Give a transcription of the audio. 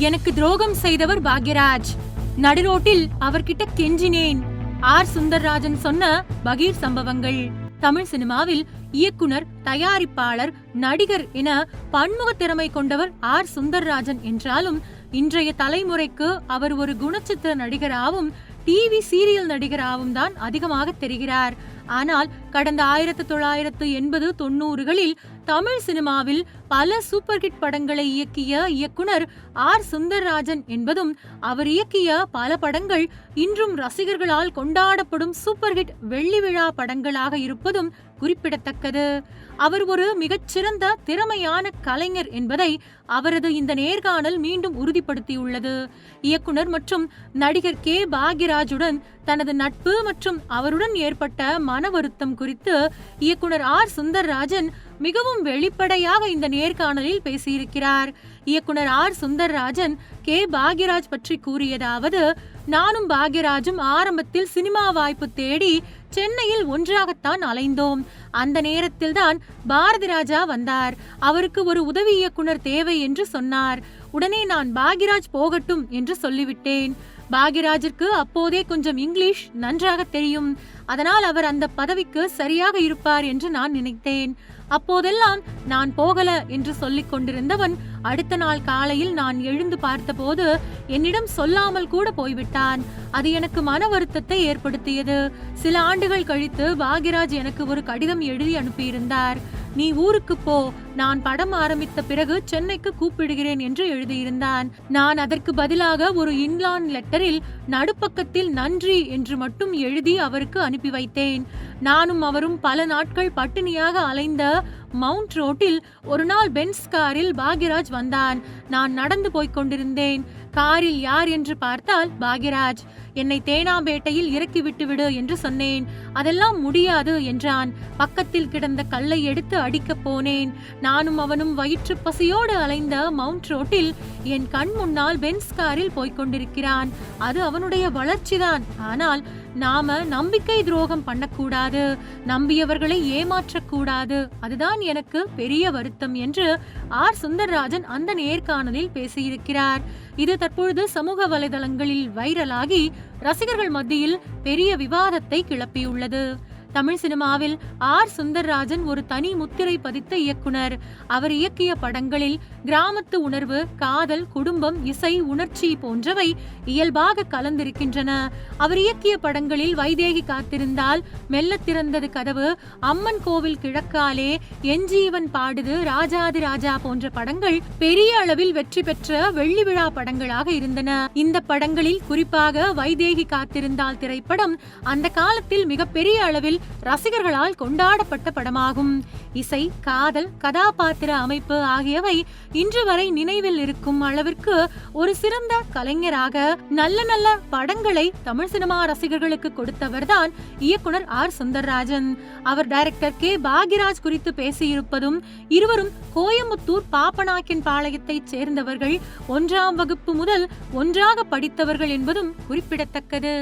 எனக்கு துரோகம் செய்தவர் பாக்யராஜ். நடுரோட்டில் அவர்கிட்ட கெஞ்சினேன். ஆர் சுந்தர்ராஜன் சொன்ன பகீர் சம்பவங்கள். தமிழ் சினிமாவில் இயக்குனர், தயாரிப்பாளர், நடிகர் என பன்முக திறமை கொண்டவர் ஆர் சுந்தர்ராஜன் என்றாலும் இன்றைய தலைமுறைக்கு அவர் ஒரு குணச்சித்திர நடிகராகவும் டிவி சீரியல் நடிகராகவும் தான் அதிகமாக தெரிகிறார். ஆனால் கடந்த 1980-90களில் தமிழ் சினிமாவில் பல சூப்பர் ஹிட் படங்களை இயக்கிய இயக்குனர் ஆர் சுந்தர்ராஜன் என்பதும் அவர் இயக்கிய பல படங்கள் இன்றும் ரசிகர்களால் கொண்டாடப்படும் சூப்பர் ஹிட் வெள்ளி விழா படங்களாக இருப்பதும் குறிப்பிடத்தக்கது. அவர் ஒரு மிகச்சிறந்த திறமையான கலைஞர் என்பதை அவரது இந்த நேர்காணல் மீண்டும் உறுதிப்படுத்தியுள்ளது. இயக்குனர் மற்றும் நடிகர் கே பாக்யராஜுடன் தனது நட்பு மற்றும் அவருடன் ஏற்பட்ட மன வருத்தம் குறித்து இயக்குனர் ஆர் சுந்தர்ராஜன் மிகவும் வெளிப்படையாக இந்த நேர்காணலில் பேசியிருக்கிறார். இயக்குனர் ஆர் சுந்தர்ராஜன் கே பாக்யராஜ் பற்றி கூறியதாவது: நானும் பாக்யராஜும் ஆரம்பத்தில் சினிமா வாய்ப்பு தேடி சென்னையில் ஒன்றாகத்தான் அலைந்தோம். அந்த நேரத்தில் தான் பாரதி ராஜா வந்தார். அவருக்கு ஒரு உதவி இயக்குனர் தேவை என்று சொன்னார். உடனே நான் பாக்யராஜ் போகட்டும் என்று சொல்லிவிட்டேன். பாக்யராஜிற்கு அப்போதே கொஞ்சம் இங்கிலீஷ் நன்றாக தெரியும். அதனால் அவர் அந்த பதவிக்கு சரியாக இருப்பார் என்று நான் நினைத்தேன். அப்போதெல்லாம் நான் போகல என்று சொல்லிக் கொண்டிருந்தவன் அடுத்த நாள் காலையில் நான் எழுந்து பார்த்தபோது என்னிடம் சொல்லாமல் கூட போய்விட்டான். அது எனக்கு மன வருத்தத்தை ஏற்படுத்தியது. சில ஆண்டுகள் கழித்து பாக்யராஜ் எனக்கு ஒரு கடிதம் எழுதி அனுப்பியிருந்தார். நீ ஊருக்கு போ, நான் படம் ஆரம்பித்த பிறகு சென்னைக்கு கூப்பிடுகிறேன் என்று எழுதியிருந்தான். நான் அதற்கு பதிலாக ஒரு இன்லாண்ட் லெட்டரில் நடுப்பக்கத்தில் நன்றி என்று மட்டும் எழுதி அவருக்கு அனுப்பி வைத்தேன். நானும் அவரும் பல நாட்கள் பட்டினியாக அலைந்த மவுண்ட் ரோட்டில் ஒரு நாள் பென்ஸ் காரில் பாக்யராஜ் வந்தான். நான் நடந்து போய்க் கொண்டிருந்தேன். காரில் யார் என்று பார்த்தால் பாக்யராஜ். என்னை தேனாம்பேட்டையில் இறக்கி விட்டுவிடு என்று சொன்னேன். அதெல்லாம் முடியாது என்றான். பக்கத்தில் கிடந்த கல்லை எடுத்து அடிக்கப் போனேன். நானும் அவனும் வயிற்று பசியோடு அலைந்த மவுண்ட் ரோட்டில் என் கண் முன்னால் பென்ஸ் காரில் போய்கொண்டிருக்கிறான். அது அவனுடைய வளர்ச்சிதான். ஆனால் நாம நம்பிக்கை துரோகம் பண்ணக்கூடாது, நம்பியவர்களை ஏமாற்றக்கூடாது. அதுதான் எனக்கு பெரிய வருத்தம் என்று ஆர் சுந்தர்ராஜன் அந்த நேர்காணலில் பேசியிருக்கிறார். இது தற்பொழுது சமூக வலைதளங்களில் வைரலாகி ரசிகர்கள் மத்தியில் பெரிய விவாதத்தை கிளப்பியுள்ளது. தமிழ் சினிமாவில் ஆர் சுந்தர்ராஜன் ஒரு தனி முத்திரை பதித்த இயக்குனர். அவர் இயக்கிய படங்களில் கிராமத்து உணர்வு, காதல், குடும்பம், இசை, உணர்ச்சி போன்றவை இயல்பாக கலந்திருக்கின்றன. அவர் இயக்கிய படங்களில் வைதேகி காத்திருந்தால், மெல்ல திறந்தது கதவு, அம்மன் கோவில் கிழக்காலே, என் ஜீவன் பாடுது, ராஜாதி ராஜா போன்ற படங்கள் பெரிய அளவில் வெற்றி பெற்ற வெள்ளி விழா படங்களாக இருந்தன. இந்த படங்களில் குறிப்பாக வைதேகி காத்திருந்தால் திரைப்படம் அந்த காலத்தில் மிகப்பெரிய அளவில் ரசிகர்களால் கொண்டாடப்பட்ட படமாகும். இசை, காதல், கதாபாத்திர அமைப்பு ஆகியவை இன்று வரை நினைவில் இருக்கும் அளவிற்கு ஒரு சிறந்த கலைஞராக நல்ல நல்ல படங்களை தமிழ் சினிமா ரசிகர்களுக்கு கொடுத்தவர்தான் இயக்குனர் ஆர் சுந்தர்ராஜன். அவர் டைரக்டர் கே பாக்யராஜ் குறித்து பேசியிருப்பதும், இருவரும் கோயமுத்தூர் பாப்பநாயக்கன் பாளையத்தைச் சேர்ந்தவர்கள், 1ஆம் வகுப்பு முதல் ஒன்றாக படித்தவர்கள் என்பதும் குறிப்பிடத்தக்கது.